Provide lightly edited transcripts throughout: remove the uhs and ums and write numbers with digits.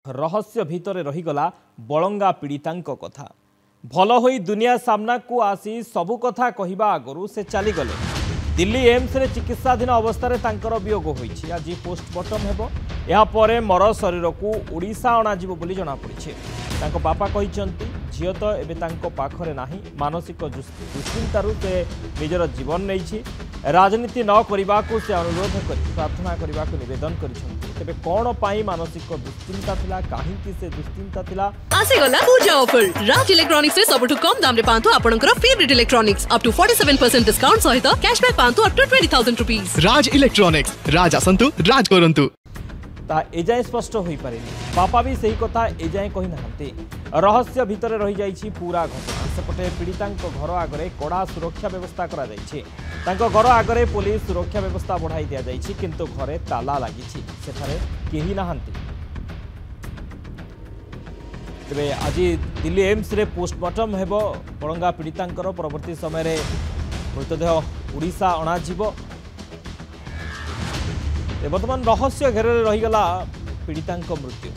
रहस्य भितर रहीगला बलंगा पीड़ितांक कथा भल होई दुनिया सामना को आसी सबु कथा कहवा आगु से चलीगले दिल्ली एम्स रे चिकित्साधीन अवस्था तांकर वियोग होईछि। आज पोस्टमार्टम हेबो यापर मर शरीर को ओडिशा अणाजिबो बोली जणा पड़िछि। तांको बापा कहिसंती झियो तो एबे तांको पाखरे नाही मानसिक दुश्चिंतारु से निजर जीवन नैछि। राजनीति न करने को से अनुरोध कर प्रार्थना करने को निवेदन करे कौन पाई मानसिक दुश्चिंता थिला कहीं से दुश्चिंता थिला आसेगला पूजा ऑफर राज इलेक्ट्रॉनिक्स से सबठु कम दाम रे पांतु आपनकर favourite electronics up to 47% discount सहित कैशबैक पांतु up to 20,000 rupees. Raj Electronics राज आसंतु राज करंतु ता एजाए स्पष्ट होई पारेनी। बापा भी सही कथा एजाए कहि नाहंती। रहस्य भितर रही जाइछि पूरा घटना। सेपटे पीड़ितांक घर आगरे कड़ा सुरक्षा व्यवस्था करा जाइछि। तांको घर आगरे पुलिस सुरक्षा व्यवस्था बढ़ाई दिया जाइछि किंतु घरे ताला लागिछि सेठारे केही नाहंती। तेबे आज दिल्ली एम्स रे पोस्टमार्टम हेबो बलंगा पीड़ितांकर परवर्ती समय रे मृतदेह ओडिशा अणाजिबो। वर्तमान रहस्य घेर रहीगला पीड़ितांक मृत्यु।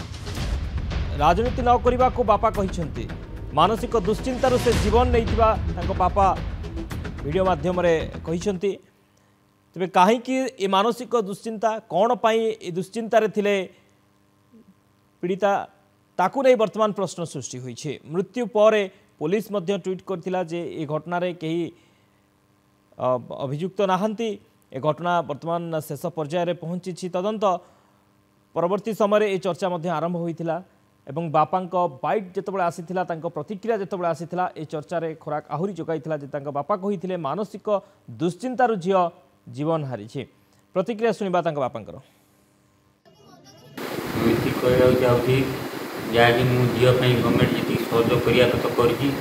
राजनीति न करने को बापा कहिसंती मानसिक दुश्चिंतारु से जीवन नैथिबा तांको बापा वीडियो माध्यम रे कहिसंती। तबे काहे कि ए मानसिक दुश्चिंता कौन पाई ए दुश्चिंतारे थिले पीड़िता ताकू नहीं वर्तमान प्रश्न सृष्टि होइछे। मृत्यु पर पुलिस मध्य ट्वीट करथिला जे ए घटना रे केही अभियुक्त नाहंती। ए घटना वर्तमान शेष पर्यायर रे पहुंची तदंत परवर्ती समय ए चर्चा मध्य आरंभ होइथिला एवं बापांक बाइट जेतबळे आसीथिला तांको प्रतिक्रिया जेतबळे आसीथिला ए चर्चा रे खोराक आहुरी जोगाइथिला जे तांको बापा कहिथिले मानसिक दुश्चिंतारु झियो जीवन हारिछे। प्रतिक्रिया सुनिबा तांको बापांकर। मिति कहया जाउथि जाकि मु झियो पई गवर्नमेंट जति सहयोग करिया तो करछि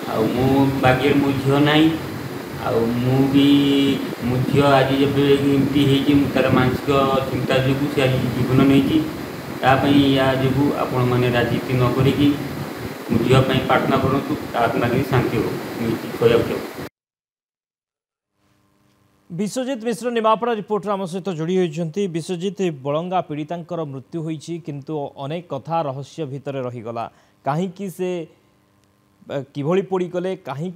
आ मु बागेर मु झियो नाही आ मु भी मु झियो आज जेबे इमति हेछि मु तार मानसिक चिंता जोगु से आज जीवन नैछि तापई या जोगु आपण माने राजनीति न करिकि मु झियो पई प्रार्थना करंतु आत्मा के शांति हो मिति कहया जाउ। विश्वजित मिश्र निमापड़ा रिपोर्टर आम सहित जोड़ी होती। विश्वजित बलंगा पीड़ितांकर मृत्यु होईछि किंतु अनेक कथा रहस्य भितर रहीगला कहीं से किभली पोड़ी गले कहीं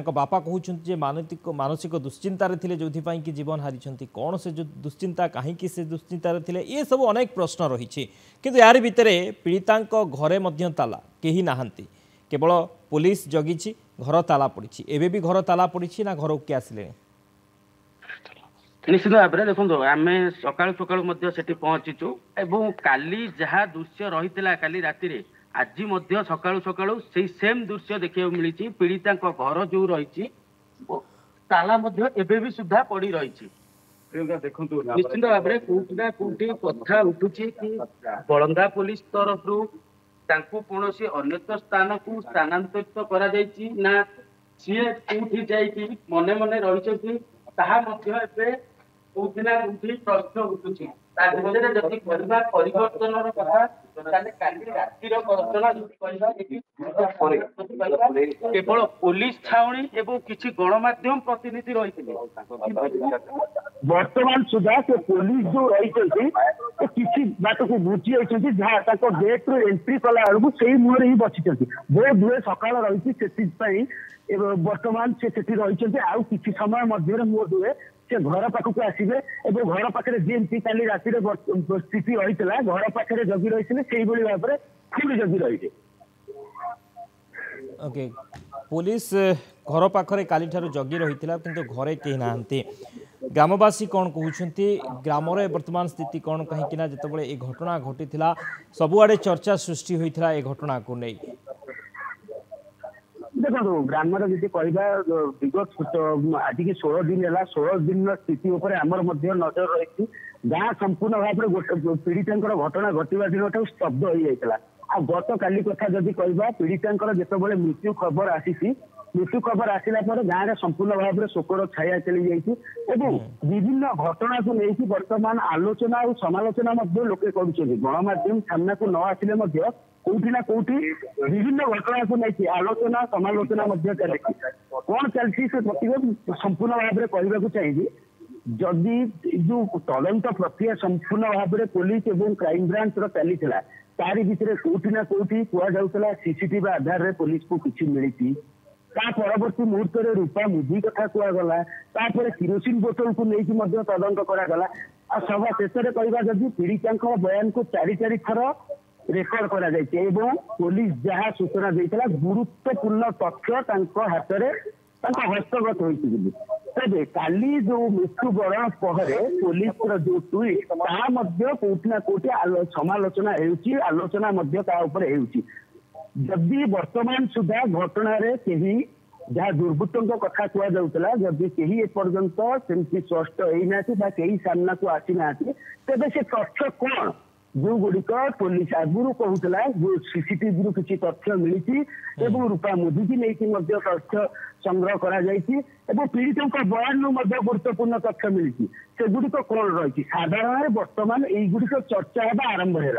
बापा कहते जे मानसिक दुश्चिंतार थिले जोथिपाई कि जीवन हारिछंती कौन से जो दुश्चिंता कहीं से दुश्चिंतार थिले ये सब अनेक प्रश्न रही किंतु यार भितर पीड़ितांक घरे मध्य ताला केही नाहंती केवल पुलिस जगिछि घर ताला पड़ी एबे भी घर ताला पड़ी ना घर के आसिले निश्चित भाव में देखो आम सकाल सकाल पहुंचीचु एवं काली जहाँ दृश्य रही काली राति आज सकालू सकालू से सेम दृश्य देखा मिली पीड़िता घर जो रही ताला एबे भी सुधा पड़ी रही निश्चित भाव में कोठिना कोठी कथा उठू कि बलंगा पुलिस तरफ कौन अन्य स्थान को स्थानांतरित करा ना सी कौटी जाकि मने मने रही कोठिना कोठी प्रश्न उठू जदि परिवर्तन कथा केवल पुलिस छाउनी एवं किसी गणमाध्यम प्रतिनिधि रही वर्तमान सुधा से पुलिस जो रही किसी बात को बुझी जाती जहाँ गेट रू एंट्री कला बेलू से मुहर ही बची बहुत दुए सका रही वर्तमान से रही आउ कि समय मध्य मुह दुए से घर पाखक आसवे और घर पाखे जमी काली राति स्थिति रही घर पाखे जगि रही से भाव में फिर जगि रही ओके पुलिस घर पाखरे काली ठारू जगि रही किंतु घरे कहीं नाहंती। ग्रामवासी कौन कहते ग्राम वर्तमान स्थिति कौन कहीं जितेबाला ये घटना घटी सबुआड़े चर्चा सृष्टि होता है घटना को नहीं देखो ग्राम जी कहवा विगत आज की 16 दिन है 16 दिन स्थिति आमर नजर रही गाँ संपूर्ण भाव में पीड़िता घटना घटवा दिन स्तब्ध हो जाता आ गत काली कथा जदि कहवा पीड़िता जितेबाला मृत्यु खबर आसी मृत्यु खबर आसला गाँव में संपूर्ण भाव में शोकर छाया चली जाइए विभिन्न घटना को लेकिन वर्तमान आलोचना और समालोचना लोके कर गणमाध्यम सामना को न आसिले कोठी ना कोठी विभिन्न घटना को लेकिन आलोचना समालोचना कौन चलती से संपूर्ण भाव में कहवाक चाहिए जदि जो तदंत प्रक्रिया संपूर्ण भाव में पुलिस और क्राइम ब्रांच चली तारी भितर कोठी ना कोठी कुआ सीसीटीवी आधार रे पुलिस को किसी मिली ता परवर्ती मुहूर्त में रूपा मुदी कथा कहगला किरोसिन बोतल को लेकिन तदंत करागला आ सभा शेष में कहवा जदि पीड़िता बयान को चारि थर रेकर्ड करा पुलिस जहाँ सूचना देता गुरुत्वपूर्ण तथ्य हाथ में हस्तगत होती तेज काली जो मृत्युवरण पहरे पुलिस जो ट्वीट कोटि ना कोटि समालोचना आलोचना जदि वर्तमान सुधा घटना रे कहीं जहाँ दुर्बृत्तों कथा कहला जदि कहीं एपर्यंत सेमती स्पष्ट होना कहीं सामना को आसी ना तेज से तथ्य कौन जो गुड़िक पुलिस आगुरी कहूला जो सीसीटीवी किसी तथ्य मिली रूपा मुदी की लेकिन तथ्य संग्रह कर पीड़ितों बयान गुरुत्वपूर्ण तथ्य मिली से गुड़िक कौन रही साधारण वर्तमान युड़िक चर्चा आरंभ है